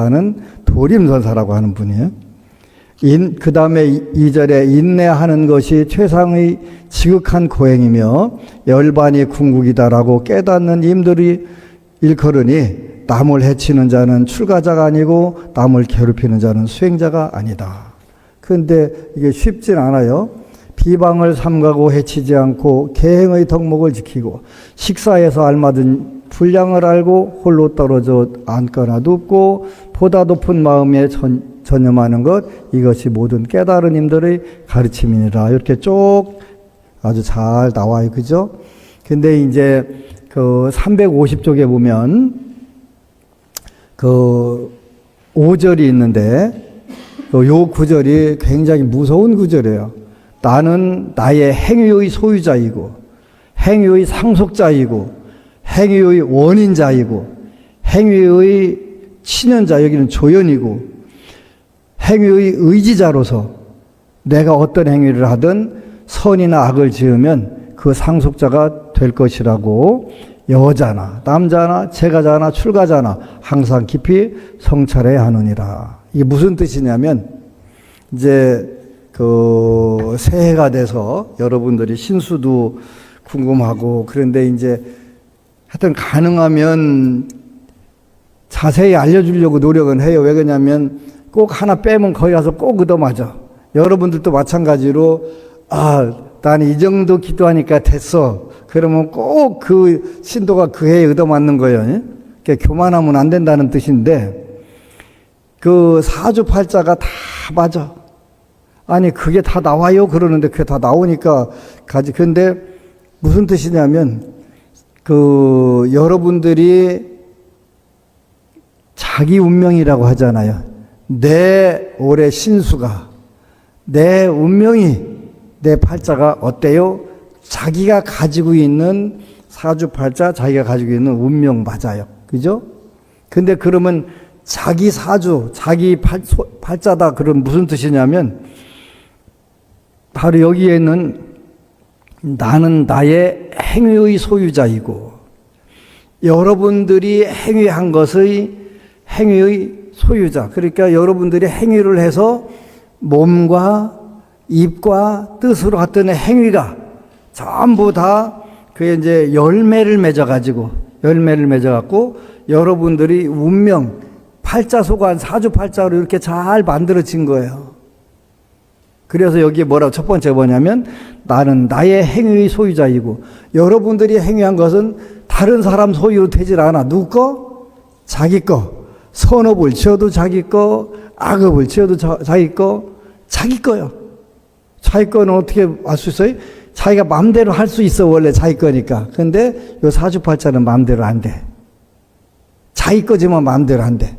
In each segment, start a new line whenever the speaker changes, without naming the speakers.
하는 도림선사라고 하는 분이에요. 그 다음에 2절에 인내하는 것이 최상의 지극한 고행이며 열반이 궁극이다라고 깨닫는 임들이 일컬으니 남을 해치는 자는 출가자가 아니고 남을 괴롭히는 자는 수행자가 아니다. 그런데 이게 쉽진 않아요. 비방을 삼가고 해치지 않고 계행의 덕목을 지키고 식사에서 알맞은 분량을 알고 홀로 떨어져 앉거나 눕고 보다 높은 마음에 전념하는 것, 이것이 모든 깨달은 임들의 가르침이니라. 이렇게 쭉 아주 잘 나와요. 그죠? 근데 이제 그 350쪽에 보면 그 5절이 있는데 요 구절이 굉장히 무서운 구절이에요. 나는 나의 행위의 소유자이고 행위의 상속자이고 행위의 원인자이고 행위의 친연자, 여기는 조연이고 행위의 의지자로서 내가 어떤 행위를 하든 선이나 악을 지으면 그 상속자가 될 것이라고 여자나 남자나 재가자나 출가자나 항상 깊이 성찰해야 하느니라. 이게 무슨 뜻이냐면 이제 그 새해가 돼서 여러분들이 신수도 궁금하고 그런데 이제 하여튼 가능하면 자세히 알려주려고 노력은 해요. 왜 그러냐면 꼭 하나 빼면 거기 가서 꼭 얻어맞아. 여러분들도 마찬가지로 나는 이 정도 기도하니까 됐어. 그러면 꼭 그 신도가 그 해에 얻어맞는 거예요. 그러니까 교만하면 안 된다는 뜻인데 그 사주팔자가 다 맞아. 아니 그게 다 나와요 그러는데 그게 다 나오니까 가지. 근데 무슨 뜻이냐면 그 여러분들이 자기 운명이라고 하잖아요. 내 올해 신수가 내 운명이 내 팔자가 어때요? 자기가 가지고 있는 사주팔자, 자기가 가지고 있는 운명 맞아요. 그죠? 근데 그러면 자기 사주, 자기 팔자다 그럼 무슨 뜻이냐면 바로 여기에는 나는 나의 행위의 소유자이고 여러분들이 행위한 것의 행위의 소유자. 그러니까 여러분들이 행위를 해서 몸과 입과 뜻으로 했던 행위가 전부 다 그게 이제 열매를 맺어가지고 여러분들이 운명, 팔자 소관, 사주팔자로 이렇게 잘 만들어진 거예요. 그래서 여기에 뭐라고 첫 번째 뭐냐면 나는 나의 행위의 소유자이고 여러분들이 행위한 것은 다른 사람 소유로 되질 않아. 누구 거? 자기 거. 선업을 지어도 자기 거, 악업을 지어도 자기 거, 자기 거요. 자기 거는 어떻게 알 수 있어요? 자기가 마음대로 할 수 있어. 원래 자기 거니까. 근데 요 사주팔자는 마음대로 안 돼. 자기 거지만 마음대로 안 돼.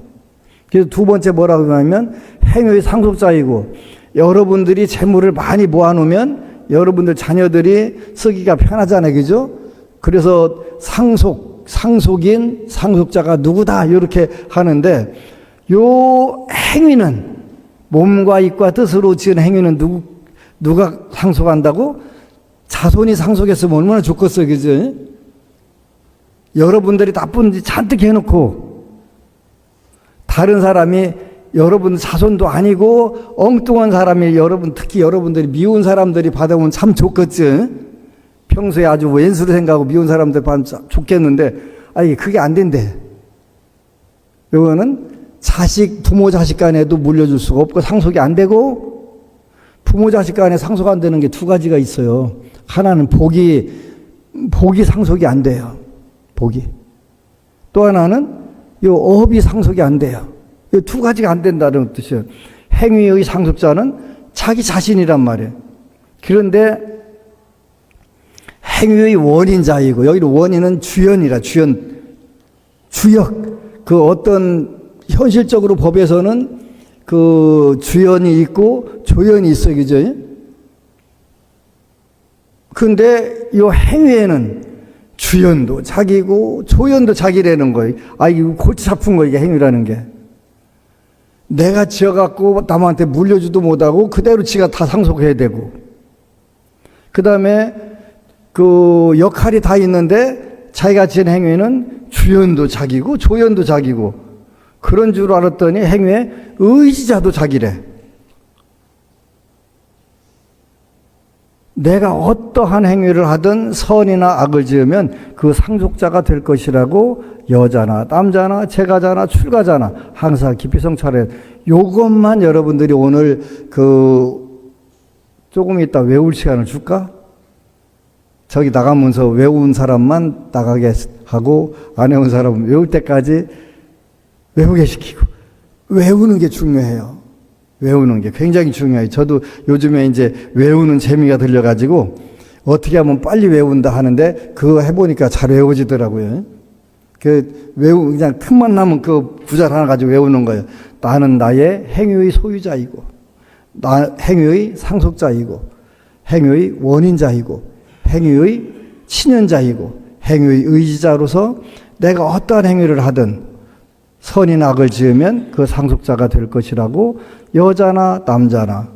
그래서 두 번째 뭐라고 하냐면 행위의 상속자이고 여러분들이 재물을 많이 모아놓으면 여러분들 자녀들이 쓰기가 편하잖아요. 그죠? 그래서 상속인, 상속자가 누구다 이렇게 하는데 요 행위는 몸과 입과 뜻으로 지은 행위는 누가 상속한다고? 자손이 상속했으면 얼마나 좋겠어요. 그죠? 여러분들이 나쁜 짓 잔뜩 해놓고 다른 사람이 여러분 자손도 아니고 엉뚱한 사람이 특히 여러분들이 미운 사람들이 받아오면 참 좋겠지. 평소에 아주 왼수로 생각하고 미운 사람들 받으면 좋겠는데 그게 안 된대. 이거는 부모 자식 간에도 물려줄 수가 없고 상속이 안 되고 부모 자식 간에 상속 안 되는 게 두 가지가 있어요. 하나는 복이 상속이 안 돼요. 복이. 또 하나는 요 업이 상속이 안 돼요. 이 두 가지가 안 된다는 뜻이에요. 행위의 상속자는 자기 자신이란 말이에요. 그런데 행위의 원인자이고 여기는 원인은 주연이라 주역. 그 어떤 현실적으로 법에서는 그 주연이 있고 조연이 있어요. 그죠? 근데 이 행위에는 주연도 자기고 조연도 자기라는 거예요. 이거 골치 아픈 거 이게 행위라는 게. 내가 지어갖고 남한테 물려주도 못하고 그대로 지가 다 상속해야 되고 그 다음에 그 역할이 다 있는데 자기가 지은 행위는 주연도 자기고 조연도 자기고 그런 줄 알았더니 행위의 의지자도 자기래. 내가 어떠한 행위를 하든 선이나 악을 지으면 그 상속자가 될 것이라고 여자나 남자나 재가자나 출가자나 항상 깊이 성찰해. 요것만 여러분들이 오늘 조금 이따 외울 시간을 줄까? 저기 나가면서 외운 사람만 나가게 하고 안 외운 사람은 외울 때까지 외우게 시키고. 외우는 게 중요해요. 외우는 게 굉장히 중요해요. 저도 요즘에 이제 외우는 재미가 들려가지고 어떻게 하면 빨리 외운다 하는데 그거 해보니까 잘 외워지더라고요. 그냥 틈만 나면 그 구절 하나 가지고 외우는 거예요. 나는 나의 행위의 소유자이고, 행위의 상속자이고, 행위의 원인자이고, 행위의 친연자이고, 행위의 의지자로서 내가 어떠한 행위를 하든 선이나 악을 지으면 그 상속자가 될 것이라고 여자나 남자나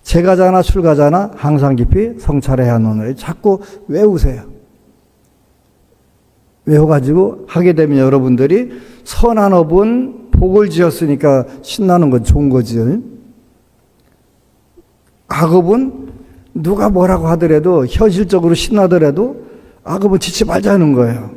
재가자나 출가자나 항상 깊이 성찰해야 하노니 자꾸 외우세요. 외워가지고 하게 되면 여러분들이 선한 업은 복을 지었으니까 신나는 건 좋은 거지요. 악업은 누가 뭐라고 하더라도 현실적으로 신나더라도 악업은 짓지 말자는 거예요.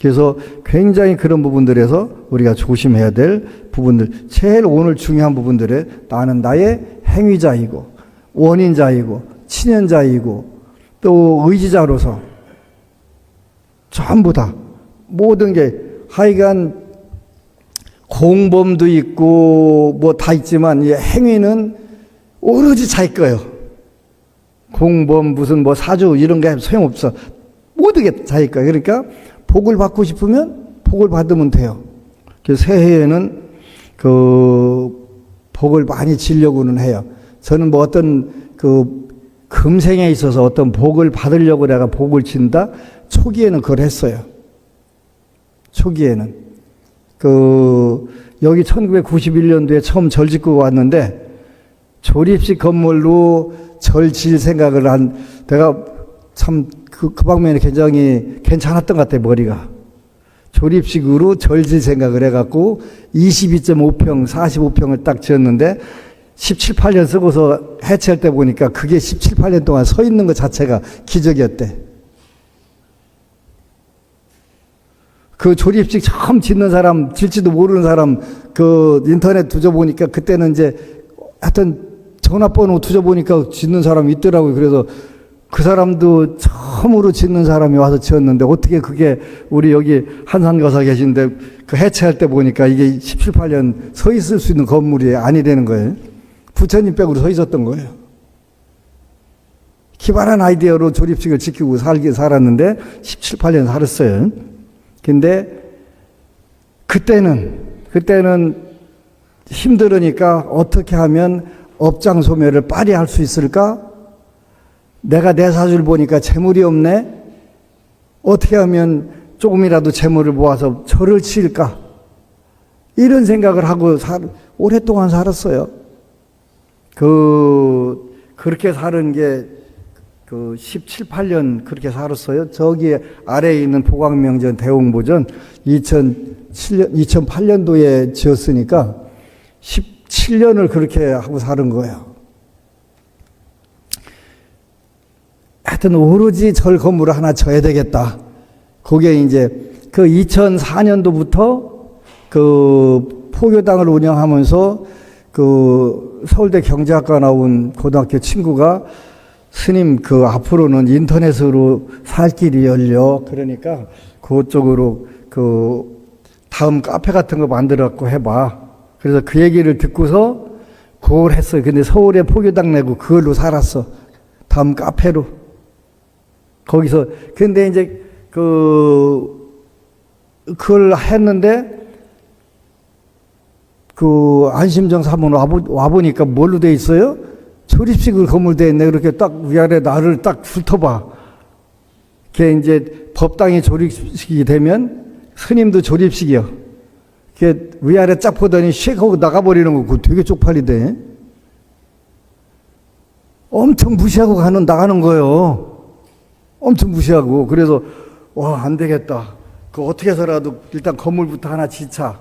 그래서 굉장히 그런 부분들에서 우리가 조심해야 될 부분들, 제일 오늘 중요한 부분들에 나는 나의 행위자이고 원인자이고 친연자이고 또 의지자로서 전부 다 모든 게 하여간 공범도 있고 뭐 다 있지만 이 행위는 오로지 자기 거예요. 공범 무슨 뭐 사주 이런 게 소용없어. 모든 게 자기 거예요. 그러니까 복을 받고 싶으면 복을 받으면 돼요. 그래서 새해에는 복을 많이 지려고는 해요. 저는 뭐 어떤 금생에 있어서 어떤 복을 받으려고 내가 복을 진다? 초기에는 그걸 했어요. 초기에는. 여기 1991년도에 처음 절 짓고 왔는데 조립식 건물로 절 질 생각을 내가 참 그 방면에 굉장히 괜찮았던 것 같아요, 머리가. 조립식으로 절질 생각을 해갖고 22.5평, 45평을 딱 지었는데 17, 8년 쓰고서 해체할 때 보니까 그게 17, 8년 동안 서 있는 것 자체가 기적이었대. 그 조립식 처음 짓는 사람, 질지도 모르는 사람, 인터넷 뒤져보니까 그때는 이제 하여튼 전화번호 뒤져보니까 짓는 사람이 있더라고요. 그래서 그 사람도 처음으로 짓는 사람이 와서 지었는데 어떻게 그게 우리 여기 한산거사 계신데 그 해체할 때 보니까 이게 17, 8년 서 있을 수 있는 건물이 아니라는 거예요. 부처님 백으로 서 있었던 거예요. 기발한 아이디어로 조립식을 지키고 살았는데 17, 8년 살았어요. 근데 그때는 힘들으니까 어떻게 하면 업장 소멸을 빨리 할 수 있을까? 내가 내 사주를 보니까 재물이 없네? 어떻게 하면 조금이라도 재물을 모아서 절을 치일까? 이런 생각을 하고 오랫동안 살았어요. 그렇게 사는 게 17, 8년 그렇게 살았어요. 저기 아래에 있는 보광명전 대웅보전 2008년도에 지었으니까 17년을 그렇게 하고 사는 거예요. 하여튼 오로지 절 건물을 하나 져야 되겠다. 그게 이제 2004년도부터 포교당을 운영하면서 서울대 경제학과 나온 고등학교 친구가 스님 앞으로는 인터넷으로 살 길이 열려. 그러니까 그쪽으로 다음 카페 같은 거 만들어갖고 해봐. 그래서 그 얘기를 듣고서 그걸 했어요. 근데 서울에 포교당 내고 그걸로 살았어. 다음 카페로. 거기서, 근데 이제, 그걸 했는데, 안심정 사무원 와보니까 뭘로 돼 있어요? 조립식으로 건물돼 있네. 그렇게 딱 위아래 나를 딱 훑어봐. 그게 이제 법당이 조립식이 되면 스님도 조립식이요. 그게 위아래 쫙 보더니 쉐익 하고 나가버리는 거, 그거 되게 쪽팔리대. 엄청 무시하고 나가는 거예요. 엄청 무시하고. 그래서 안 되겠다. 어떻게 해서라도 일단 건물부터 하나 짓자.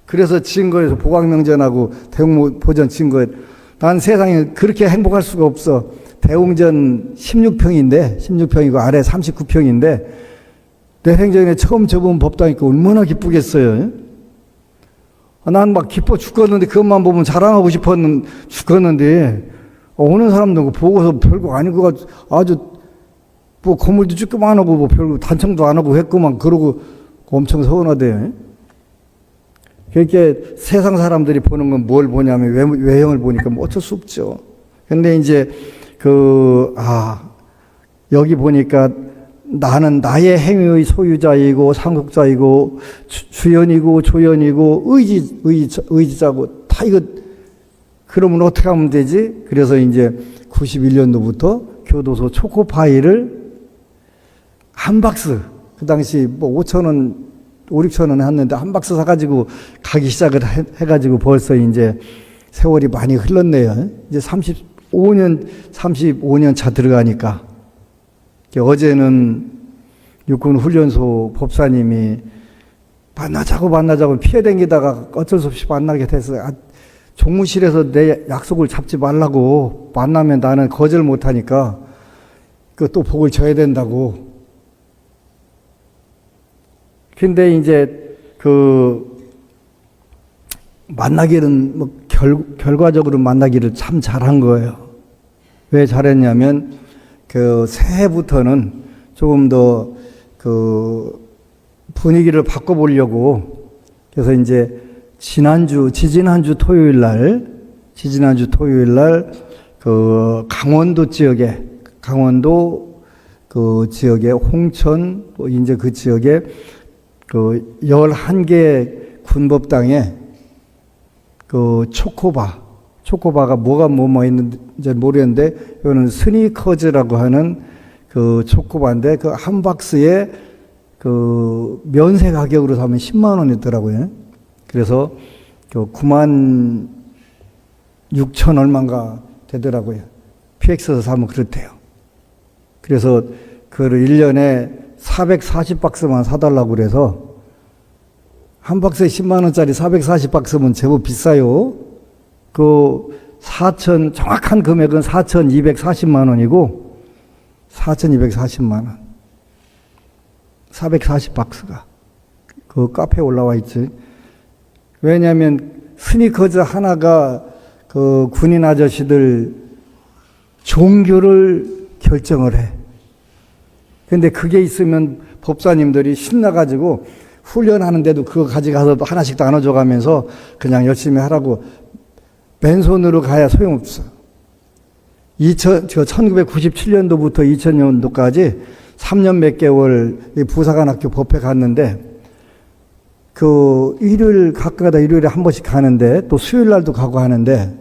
그래서 지은 거에서 보강명전하고 대웅보전 지은 거예요. 난 세상에 그렇게 행복할 수가 없어. 대웅전 16평이고 아래 39평인데 내 생전에 처음 접은 법당이니까 얼마나 기쁘겠어요. 난 막 기뻐 죽겠는데 그것만 보면 자랑하고 죽겠는데 오는 사람도 보고서 별거 아닌 것 같아. 아주 뭐 건물도 쭈꾸만 하고 뭐 별거 단청도 안 하고 했구만 그러고 엄청 서운하대요. 그렇게 세상 사람들이 보는 건 뭘 보냐면 외형을 보니까 뭐 어쩔 수 없죠. 근데 이제 여기 보니까 나는 나의 행위의 소유자이고 상속자이고 주연이고 조연이고 의지자고 다 이거 그러면 어떻게 하면 되지? 그래서 이제 91년도부터 교도소 초코파이를 한 박스, 그 당시 뭐 5,000원, 6,000원 했는데 한 박스 사가지고 가기 시작을 해가지고 벌써 이제 세월이 많이 흘렀네요. 이제 35년 차 들어가니까. 어제는 육군훈련소 법사님이 만나자고 피해 댕기다가 어쩔 수 없이 만나게 됐어요. 종무실에서 내 약속을 잡지 말라고 만나면 나는 거절 못하니까 또 복을 져야 된다고. 근데 이제 만나기는 뭐 결과적으로 만나기를 참 잘한 거예요. 왜 잘했냐면 새해부터는 조금 더 분위기를 바꿔보려고 그래서 이제 지지난주 토요일 날 강원도 지역에 홍천 이제 그 지역에 11개 군법당에 초코바가 뭐가 있는지 모르겠는데, 이거는 스니커즈라고 하는 초코바인데, 한 박스에 면세 가격으로 사면 10만원이더라고요. 그래서 9만 6천 얼마인가 되더라고요. PX에서 사면 그렇대요. 그래서 그걸 1년에 440박스만 사달라고 그래서, 한 박스에 10만원짜리 440박스면 제법 비싸요. 정확한 금액은 4,240만원이고, 4,240만원. 440박스가. 카페에 올라와 있지. 왜냐면, 스니커즈 하나가 군인 아저씨들 종교를 결정을 해. 근데 그게 있으면 법사님들이 신나가지고 훈련하는데도 그거 가져가서 하나씩 나눠줘 가면서 그냥 열심히 하라고 맨손으로 가야 소용없어. 1997년도부터 2000년도까지 3년 몇 개월 부사관학교 법회 갔는데, 가끔가다 일요일에 한 번씩 가는데, 또 수요일 날도 가고 하는데,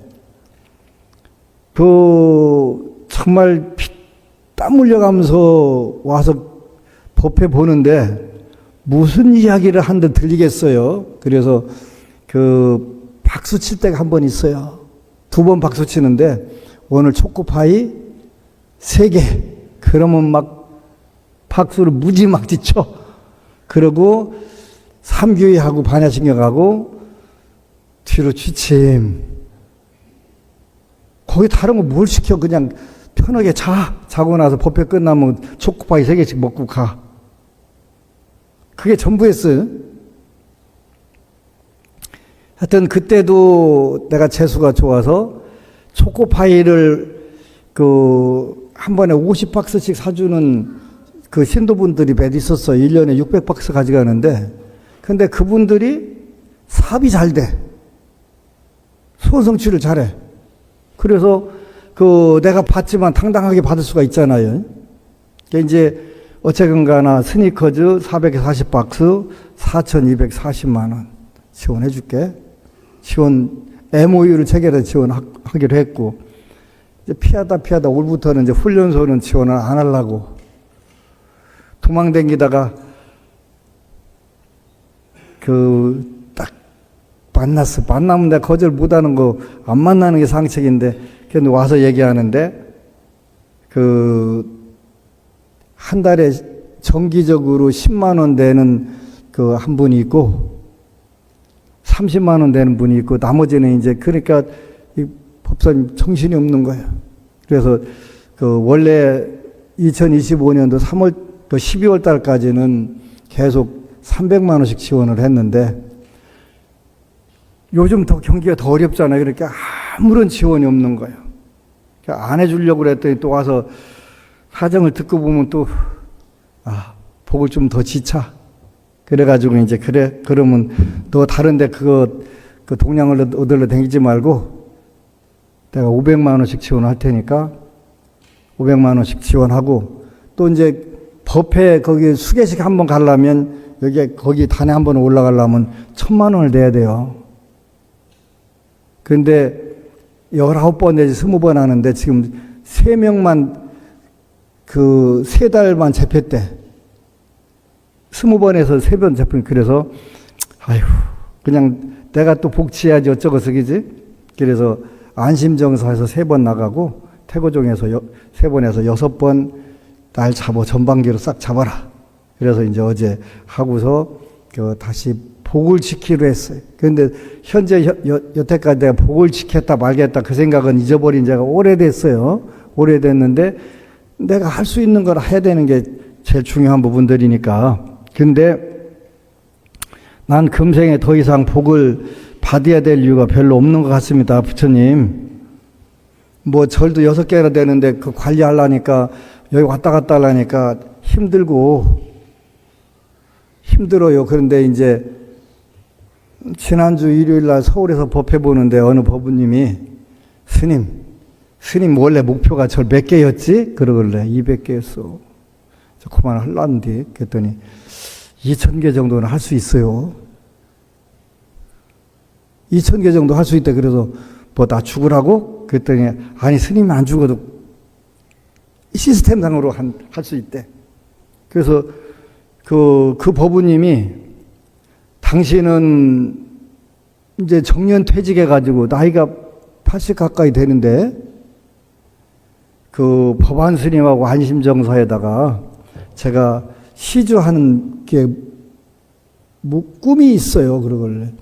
정말 땀 흘려가면서 와서 법회 보는데, 무슨 이야기를 한데 들리겠어요. 그래서 박수 칠 때가 한 번 있어요. 2번 박수 치는데, 오늘 초코파이 3개. 그러면 막 박수를 무지막지 쳐. 그러고 삼교회하고 반야신경하고 뒤로 취침. 거기 다른 거 뭘 시켜. 그냥 편하게 자고 나서 법회 끝나면 초코파이 3개씩 먹고 가. 그게 전부였어요. 하여튼 그때도 내가 재수가 좋아서 초코파이를 한 번에 50박스씩 사주는 신도분들이 몇 있었어요. 1년에 600박스 가져가는데, 근데 그분들이 사업이 잘 돼. 소원성취를 잘해. 그래서 내가 받지만 당당하게 받을 수가 있잖아요. 이제 어쨌든 가나 스니커즈 440박스 4,240만원 지원해 줄게. MOU를 체결해서 지원하기로 했고, 이제 피하다 올부터는 이제 훈련소는 지원을 안 하려고 도망다니다가 딱 만났어. 만나면 내가 거절 못 하는 거, 안 만나는 게 상책인데, 근데 와서 얘기하는데, 한 달에 정기적으로 10만원 내는 한 분이 있고, 30만 원 되는 분이 있고 나머지는 이제 그러니까 이 법사님 정신이 없는 거예요. 그래서 그 원래 2025년도 3월 또 12월 달까지는 계속 300만 원씩 지원을 했는데 요즘 더 경기가 더 어렵잖아요. 그러니까 아무런 지원이 없는 거예요. 그러니까 안 해주려고 그랬더니 또 와서 사정을 듣고 보면 또 복을 좀 더 지차. 그래가지고 이제 그러면 너 다른데 그 동량을 얻으러 다니지 말고 내가 500만 원씩 지원할 테니까 500만 원씩 지원하고 또 이제 법회 거기 수계식 한번 가려면 거기 단에 한번 올라가려면 1,000만 원을 내야 돼요. 그런데 19번 내지 20번 하는데 지금 3명만 그 3달만 집회 때 20번에서 3번 잡힌. 그래서 아휴 그냥 내가 또 복지해야지 어쩌고서 그지. 그래서 안심정사에서 3번 나가고 태고종에서 3번에서 6번 날 잡아 전반기로 싹 잡아라. 그래서 이제 어제 하고서 다시 복을 지키기로 했어요. 그런데 현재 여태까지 내가 복을 지켰다 말겠다 그 생각은 잊어버린 지가 오래됐어요. 오래됐는데 내가 할 수 있는 걸 해야 되는 게 제일 중요한 부분들이니까. 근데 난 금생에 더 이상 복을 받아야 될 이유가 별로 없는 것 같습니다. 부처님. 뭐 절도 6개나 되는데 그 관리하려니까 여기 왔다 갔다 하려니까 힘들어요. 그런데 이제 지난주 일요일 날 서울에서 법회 보는데 어느 법부님이 스님 원래 목표가 절 몇 개였지? 그러길래 200개였어. 저 그만 할란디. 그랬더니 2,000개 정도는 할 수 있어요. 2,000개 정도 할 수 있대. 그래서 뭐 나 죽으라고? 그랬더니 아니 스님이 안 죽어도 시스템상으로 할 수 있대. 그래서 그 법우님이 당신은 이제 정년 퇴직해가지고 나이가 80 가까이 되는데 그 법안 스님하고 안심정사에다가 제가 시주하는 게 뭐 꿈이 있어요. 그러길래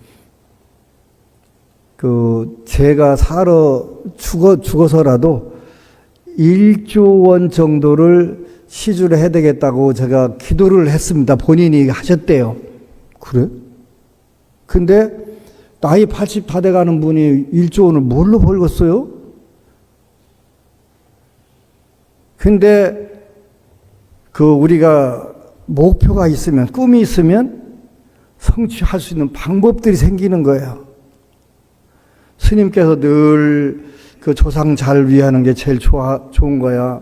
제가 죽어서라도 1조 원 정도를 시주를 해야 되겠다고 제가 기도를 했습니다. 본인이 하셨대요. 그래? 근데 나이 80 다 돼가는 분이 1조 원을 뭘로 벌겠어요? 근데 우리가 목표가 있으면, 꿈이 있으면 성취할 수 있는 방법들이 생기는 거예요. 스님께서 늘 그 조상 잘 위하는 게 제일 좋은 거야.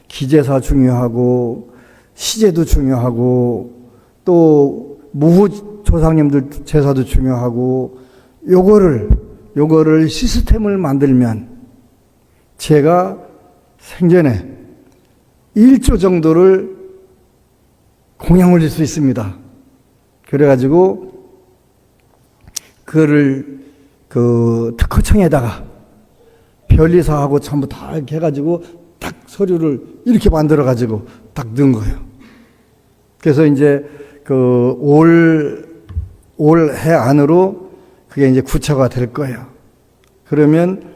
기제사 중요하고, 시제도 중요하고, 또 무후 조상님들 제사도 중요하고, 요거를 시스템을 만들면 제가 생전에 1조 정도를 공양 올릴 수 있습니다. 그래가지고 그거를 특허청에다가 변리사하고 전부 다 이렇게 해가지고 딱 서류를 이렇게 만들어가지고 딱 넣은 거예요. 그래서 이제 올해 안으로 그게 이제 구체화가 될 거예요. 그러면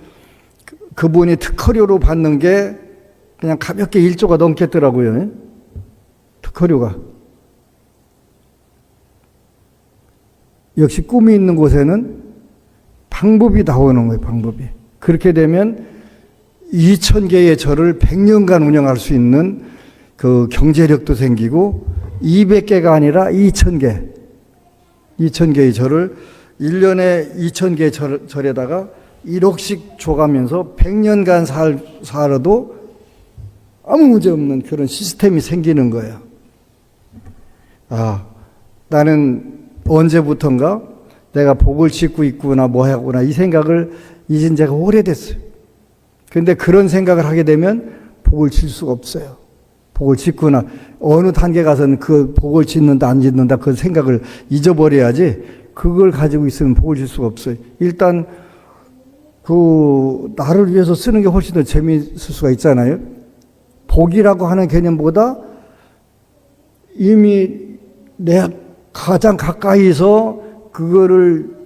그분이 특허료로 받는 게 그냥 가볍게 1조가 넘겠더라고요. 특허료가. 역시 꿈이 있는 곳에는 방법이 나오는 거예요. 방법이. 그렇게 되면 2,000개의 절을 100년간 운영할 수 있는 그 경제력도 생기고 200개가 아니라 2,000개의 절을 1년에 2,000개의 절에다가 1억씩 줘가면서 100년간 살아도 아무 문제 없는 그런 시스템이 생기는 거예요. 나는 언제부턴가 내가 복을 짓고 있구나, 뭐 하구나, 이 생각을 잊은 지가 오래됐어요. 그런데 그런 생각을 하게 되면 복을 질 수가 없어요. 복을 짓구나. 어느 단계 가서는 그 복을 짓는다, 안 짓는다, 그 생각을 잊어버려야지, 그걸 가지고 있으면 복을 질 수가 없어요. 일단, 나를 위해서 쓰는 게 훨씬 더 재미있을 수가 있잖아요. 복이라고 하는 개념보다 이미 내 가장 가까이서 그거를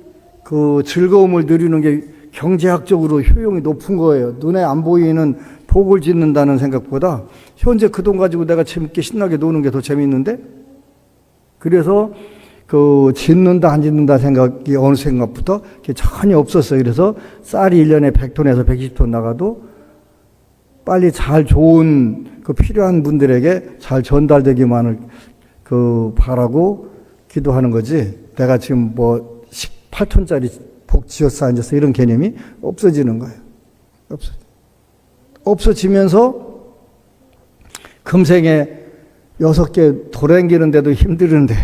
그 즐거움을 누리는 게 경제학적으로 효용이 높은 거예요. 눈에 안 보이는 복을 짓는다는 생각보다 현재 그 돈 가지고 내가 재밌게 신나게 노는 게 더 재밌는데, 그래서 그 짓는다 안 짓는다 생각이 어느 생각부터 전혀 없었어요. 그래서 쌀이 1년에 100톤에서 120톤 나가도 빨리 잘 좋은 그 필요한 분들에게 잘 전달되기만을 그 바라고 기도하는 거지, 내가 지금 뭐 18톤짜리 복 지었어 안 지었어 이런 개념이 없어지는 거예요. 없어지면서 금생에 6개 돌아다니는데도 힘드는데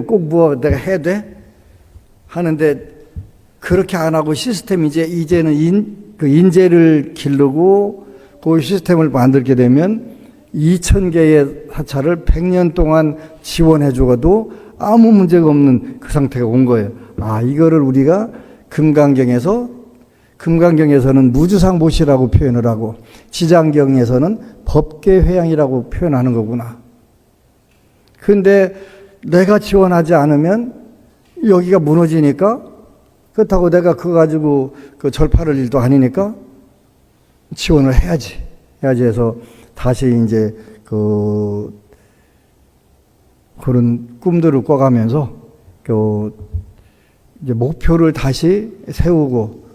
꼭 뭐 내가 해야 돼? 하는데 그렇게 안 하고 시스템 이제는 인재를 기르고 그 시스템을 만들게 되면 2000개의 사찰을 100년 동안 지원해 주어도 아무 문제가 없는 그 상태가 온 거예요. 아, 이거를 우리가 금강경에서는 무주상보시라고 표현을 하고 지장경에서는 법계회양이라고 표현하는 거구나. 근데 내가 지원하지 않으면 여기가 무너지니까, 그렇다고 내가 그거 가지고 그 절파할 일도 아니니까 지원을 해야지 해서 다시 이제 그런 꿈들을 꿔가면서 이제 목표를 다시 세우고,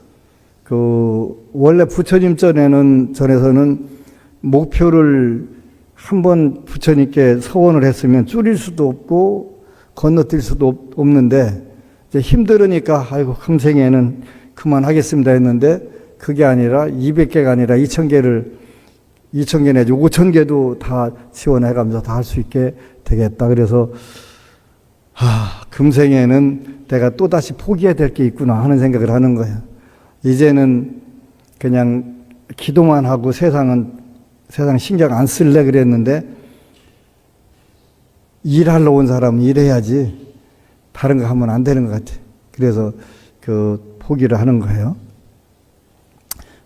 원래 부처님 전에서는 목표를 한번 부처님께 서원을 했으면 줄일 수도 없고 건너뛸 수도 없는데, 이제 힘들으니까 아이고 금생에는 그만하겠습니다 했는데, 그게 아니라 200개가 아니라 2000개 내지 5000개도 다 지원해가면서 다 할 수 있게 되겠다. 그래서 금생에는 내가 또다시 포기해야 될 게 있구나 하는 생각을 하는 거예요. 이제는 그냥 기도만 하고 세상 신경 안 쓸래 그랬는데, 일하러 온 사람은 일해야지 다른 거 하면 안 되는 것 같아. 그래서 포기를 하는 거예요.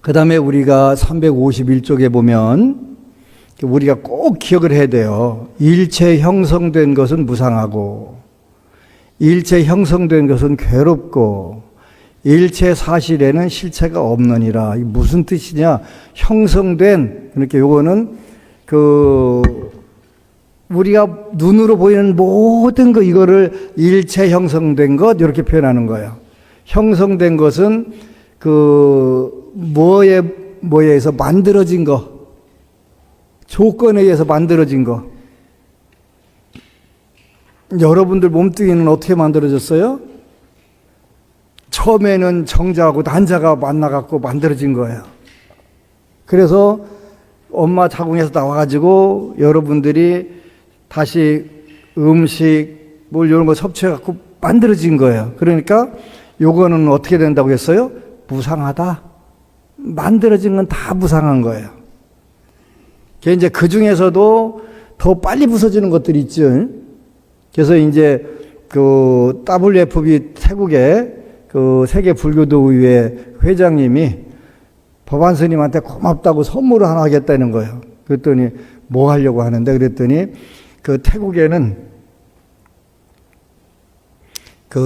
그 다음에 우리가 351쪽에 보면 우리가 꼭 기억을 해야 돼요. 일체 형성된 것은 무상하고, 일체 형성된 것은 괴롭고, 일체 사실에는 실체가 없느니라. 이게 무슨 뜻이냐? 형성된, 그러니까 요거는 우리가 눈으로 보이는 모든 거, 이거를 일체 형성된 것 이렇게 표현하는 거예요. 형성된 것은 뭐에 의해서 만들어진 거, 조건에 의해서 만들어진 거. 여러분들 몸뚱이는 어떻게 만들어졌어요? 처음에는 정자하고 난자가 만나갖고 만들어진 거예요. 그래서 엄마 자궁에서 나와가지고 여러분들이 다시 음식 이런 거 섭취해갖고 만들어진 거예요. 그러니까 요거는 어떻게 된다고 했어요? 무상하다. 만들어진 건 다 무상한 거예요. 이제 그 중에서도 더 빨리 부서지는 것들이 있죠. 그래서 이제 WFB 태국의 세계 불교도의회 회장님이 법안 스님한테 고맙다고 선물을 하나 하겠다는 거예요. 그랬더니 뭐 하려고 하는데, 그랬더니 태국에는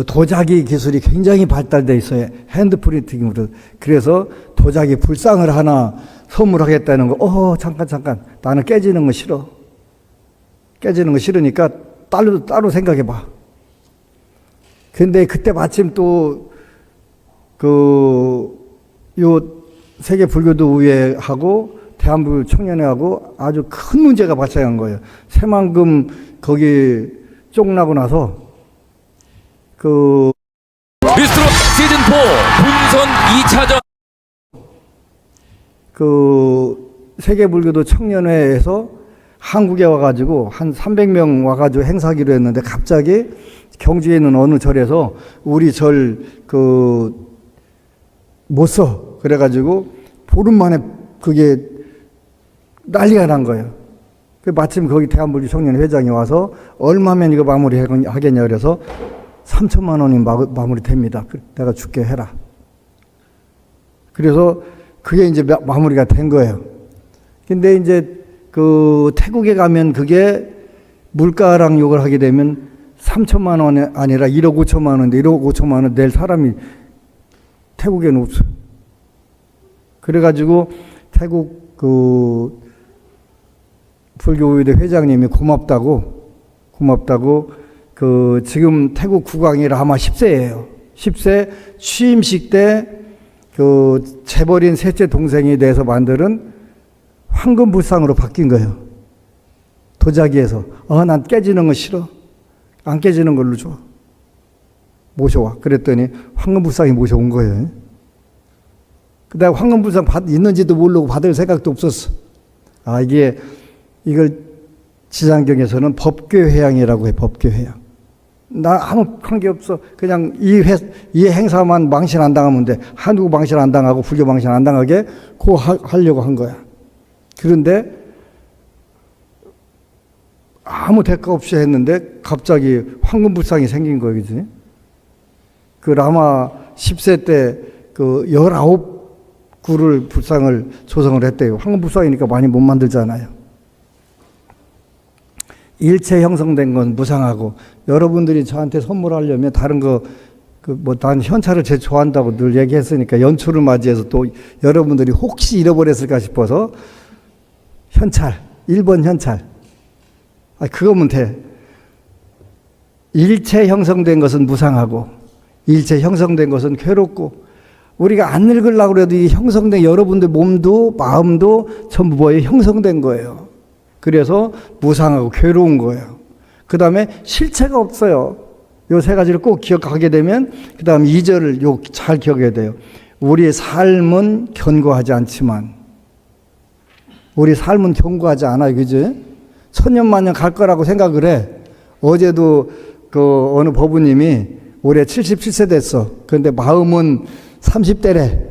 도자기 기술이 굉장히 발달되어 있어요. 핸드프린팅으로. 그래서 도자기 불상을 하나 선물하겠다는 거. 잠깐. 나는 깨지는 거 싫어. 깨지는 거 싫으니까 따로 생각해 봐. 근데 그때 마침 또 요 세계 불교도 의회하고 대한불교 청년회하고 아주 큰 문제가 발생한 거예요. 새만금 거기 쫑나고 나서
미스트롯 시즌4 본선 2차전
세계 불교도 청년회에서 한국에 와가지고 한 300명 와가지고 행사하기로 했는데, 갑자기 경주에 있는 어느 절에서 우리 절 못 써. 그래가지고 보름 만에 그게 난리가 난 거예요. 마침 거기 대한불교 청년 회장이 와서 얼마면 이거 마무리 하겠냐 그래서 3천만 원이 마무리 됩니다. 내가 줄게 해라. 그래서 그게 이제 마무리가 된 거예요. 근데 이제 태국에 가면 그게 물가랑 욕을 하게 되면 3천만 원이 아니라 1억 5천만 원인데 1억 5천만 원 낼 사람이 태국에는 없어요. 그래가지고 태국 그 불교의대 회장님이 고맙다고 그 지금 태국 국왕이라 아마 10세예요. 10세 취임식 때 그 재벌인 셋째 동생이 돼서 만드는 황금불상으로 바뀐 거예요. 도자기에서. 난 깨지는 거 싫어. 안 깨지는 걸로 줘. 모셔와. 그랬더니 황금불상이 모셔온 거예요. 그다음에 황금불상 있는지도 모르고 받을 생각도 없었어. 이걸 지상경에서는 법궤회양이라고 해. 법궤회양. 나 아무 관계 없어. 그냥 이 행사만 망신 안 당하면 돼. 한국 망신 안 당하고 불교 망신 안 당하게 그거 하려고 한 거야. 그런데 아무 대가 없이 했는데 갑자기 황금불상이 생긴 거야, 그지? 그 라마 10세 때 그 19구를 불상을 조성을 했대요. 황금불상이니까 많이 못 만들잖아요. 일체 형성된 건 무상하고, 여러분들이 저한테 선물하려면 다른 거, 난 현찰을 제일 좋아한다고 늘 얘기했으니까 연초를 맞이해서 또 여러분들이 혹시 잃어버렸을까 싶어서 현찰, 1번 현찰. 그거면 돼. 일체 형성된 것은 무상하고, 일체 형성된 것은 괴롭고, 우리가 안 늙으려고 해도 이 형성된 여러분들 몸도 마음도 전부 뭐에 형성된 거예요. 그래서 무상하고 괴로운 거예요. 그 다음에 실체가 없어요. 요 세 가지를 꼭 기억하게 되면, 그 다음 2절을 잘 기억해야 돼요. 우리의 삶은 견고하지 않지만, 우리 삶은 견고하지 않아요. 그지? 천년만년 갈 거라고 생각을 해. 어제도 그 어느 법우님이 올해 77세 됐어. 그런데 마음은 30대래.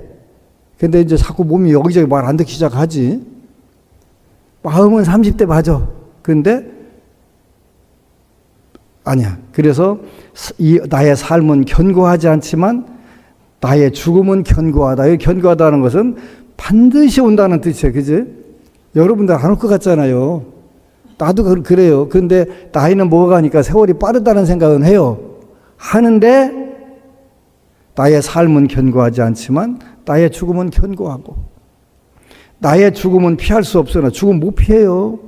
근데 이제 자꾸 몸이 여기저기 말 안 듣기 시작하지. 마음은 30대 맞아. 그런데 아니야. 그래서 나의 삶은 견고하지 않지만 나의 죽음은 견고하다. 이 견고하다는 것은 반드시 온다는 뜻이에요. 그지? 여러분들 안 올 것 같잖아요. 나도 그래요. 그런데 나이는 먹어가니까 세월이 빠르다는 생각은 해요. 하는데 나의 삶은 견고하지 않지만 나의 죽음은 견고하고, 나의 죽음은 피할 수 없으나 죽음 못 피해요.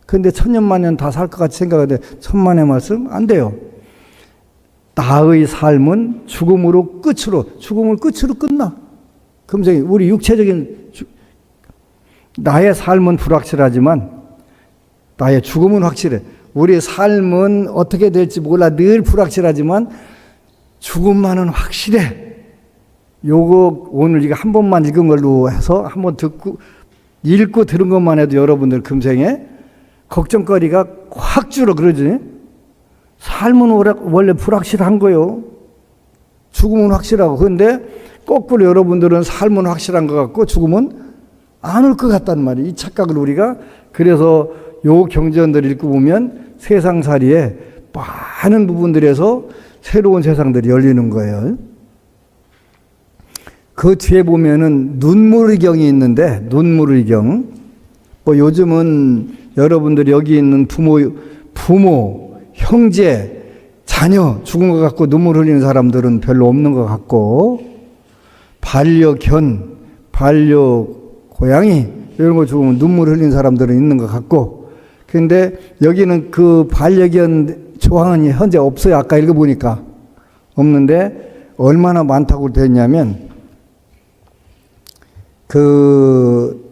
그런데 천년만년 다 살 것 같이 생각하는데 천만의 말씀 안 돼요. 나의 삶은 죽음을 끝으로 끝나. 금생이 우리 육체적인 나의 삶은 불확실하지만 나의 죽음은 확실해. 우리의 삶은 어떻게 될지 몰라. 늘 불확실하지만 죽음만은 확실해. 요거 오늘 이거 한 번만 읽은 걸로 해서 한번 읽고 들은 것만 해도 여러분들 금생에 걱정거리가 확 줄어. 그러지? 삶은 원래 불확실한 거요. 죽음은 확실하고. 그런데 거꾸로 여러분들은 삶은 확실한 것 같고 죽음은 안 올 것 같단 말이에요. 이 착각을 우리가. 그래서 요 경전들 읽고 보면 세상살이에 많은 부분들에서 새로운 세상들이 열리는 거예요. 그 뒤에 보면은 눈물의경이 있는데, 눈물의경. 요즘은 여러분들이 여기 있는 부모, 형제, 자녀 죽은 것 같고 눈물 흘리는 사람들은 별로 없는 것 같고, 반려견, 반려고양이 이런 거 죽으면 눈물 흘리는 사람들은 있는 것 같고, 그런데 여기는 그 반려견 조항은 현재 없어요. 아까 읽어보니까 없는데 얼마나 많다고 됐냐면, 그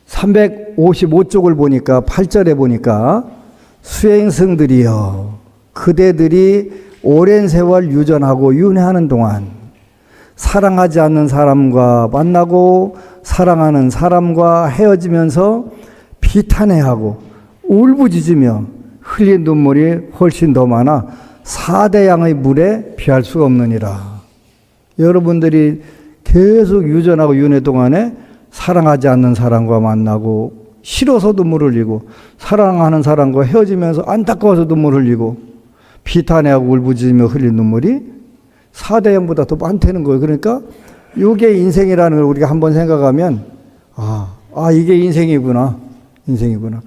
355쪽을 보니까 8절에 보니까 수행승들이여 그대들이 오랜 세월 유전하고 윤회하는 동안 사랑하지 않는 사람과 만나고 사랑하는 사람과 헤어지면서 비탄해하고 울부짖으며 흘린 눈물이 훨씬 더 많아 4대 양의 물에 비할 수가 없느니라. 여러분들이 계속 유전하고 윤회 동안에 사랑하지 않는 사람과 만나고 싫어서 눈물 흘리고, 사랑하는 사람과 헤어지면서 안타까워서 눈물 흘리고, 비탄해하고 울부짖으며 흘린 눈물이 4대 양보다 더 많다는 거예요. 그러니까 이게 인생이라는 걸 우리가 한번 생각하면 이게 인생이구나.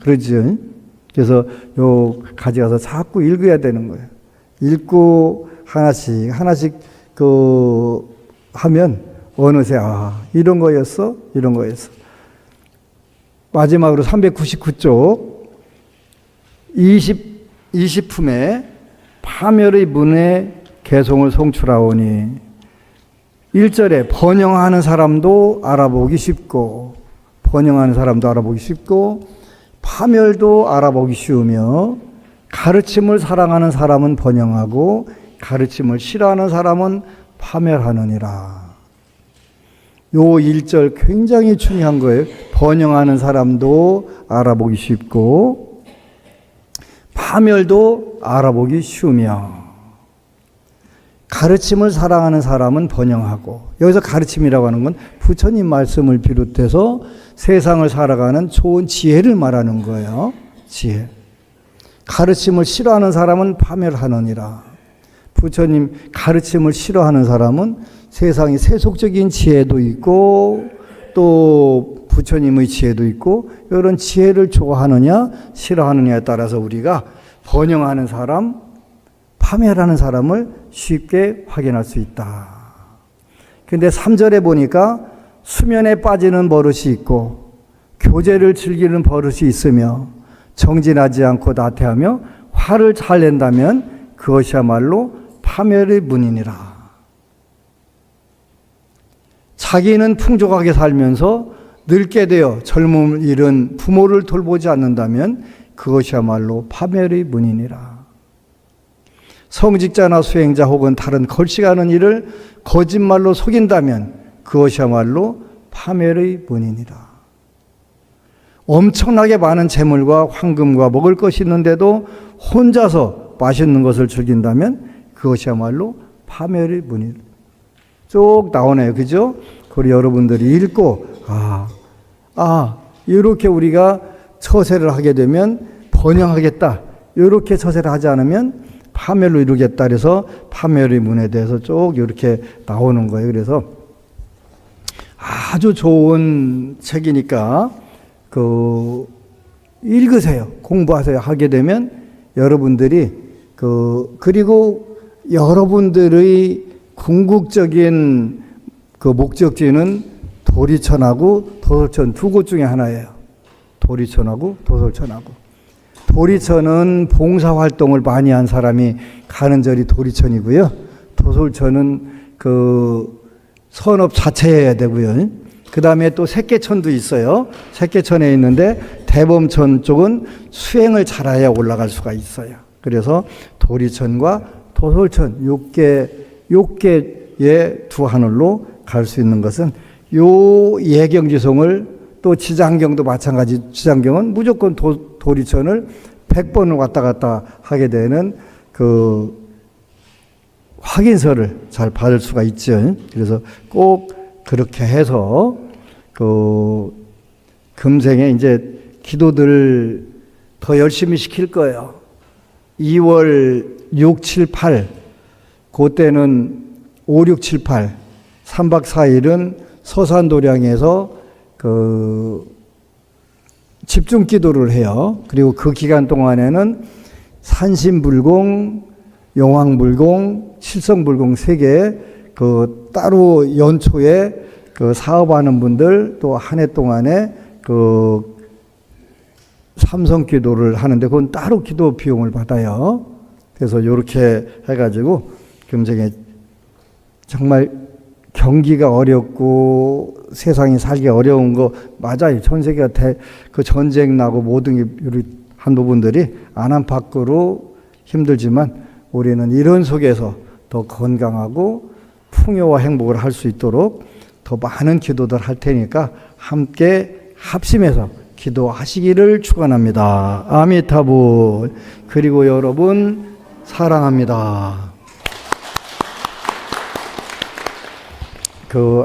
그러지. 그래서 요 가져가서 자꾸 읽어야 되는 거예요. 읽고 하나씩 하면 어느새 이런 거였어? 이런 거였어. 마지막으로 399쪽 20품에 파멸의 문에 개송을 송출하오니 1절에 번영하는 사람도 알아보기 쉽고 파멸도 알아보기 쉬우며 가르침을 사랑하는 사람은 번영하고 가르침을 싫어하는 사람은 파멸하느니라. 요 1절 굉장히 중요한 거예요. 번영하는 사람도 알아보기 쉽고 파멸도 알아보기 쉬우며 가르침을 사랑하는 사람은 번영하고, 여기서 가르침이라고 하는 건 부처님 말씀을 비롯해서 세상을 살아가는 좋은 지혜를 말하는 거예요. 지혜. 가르침을 싫어하는 사람은 파멸하느니라. 부처님 가르침을 싫어하는 사람은 세상에 세속적인 지혜도 있고 또 부처님의 지혜도 있고 이런 지혜를 좋아하느냐 싫어하느냐에 따라서 우리가 번영하는 사람, 파멸하는 사람을 쉽게 확인할 수 있다. 그런데 3절에 보니까 수면에 빠지는 버릇이 있고 교제를 즐기는 버릇이 있으며 정진하지 않고 나태하며 화를 잘 낸다면 그것이야말로 파멸의 문이니라. 자기는 풍족하게 살면서 늙게 되어 젊음을 잃은 부모를 돌보지 않는다면 그것이야말로 파멸의 문이니라. 성직자나 수행자 혹은 다른 걸식하는 일을 거짓말로 속인다면 그것이야말로 파멸의 문이니라. 엄청나게 많은 재물과 황금과 먹을 것이 있는데도 혼자서 맛있는 것을 즐긴다면 그것이야말로 파멸의 문이니라. 쭉 나오네요. 그죠? 그리고 여러분들이 읽고 이렇게 우리가 처세를 하게 되면 번영하겠다. 이렇게 처세를 하지 않으면 파멸로 이루겠다. 그래서 파멸의 문에 대해서 쭉 이렇게 나오는 거예요. 그래서 아주 좋은 책이니까 읽으세요. 공부하세요. 하게 되면 여러분들이 그리고 여러분들의 궁극적인 목적지는 도리천하고 도솔천 두 곳 중에 하나예요. 도리천하고 도솔천하고. 도리천은 봉사활동을 많이 한 사람이 가는 절이 도리천이고요. 도솔천은 선업 자체여야 되고요. 그 다음에 또 새끼천도 있어요. 새끼천에 있는데 대범천 쪽은 수행을 잘해야 올라갈 수가 있어요. 그래서 도리천과 도솔천 6개의 두 하늘로 갈 수 있는 것은 요 예경지송을 또 지장경도 마찬가지. 지장경은 무조건 도리천을 100번을 왔다 갔다 하게 되는 확인서를 잘 받을 수가 있죠. 그래서 꼭 그렇게 해서 금생에 이제 기도들 더 열심히 시킬 거예요. 2월 6, 7, 8 그때는 5, 6, 7, 8 3박 4일은 서산도량에서 집중 기도를 해요. 그리고 그 기간 동안에는 산신불공, 용왕불공, 칠성불공 3개 따로 연초에 사업하는 분들 또 한 해 동안에 삼성 기도를 하는데 그건 따로 기도 비용을 받아요. 그래서 이렇게 해가지고 금생에 정말 경기가 어렵고 세상이 살기 어려운 거 맞아요. 전 세계가 전쟁 나고 모든 게 한 부분들이 안팎으로 힘들지만 우리는 이런 속에서 더 건강하고 풍요와 행복을 할 수 있도록 더 많은 기도들 할 테니까 함께 합심해서 기도하시기를 축원합니다. 아미타불. 그리고 여러분 사랑합니다.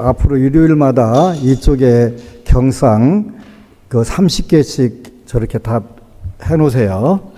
앞으로 일요일마다 이쪽에 경상 30개씩 저렇게 다 해놓으세요.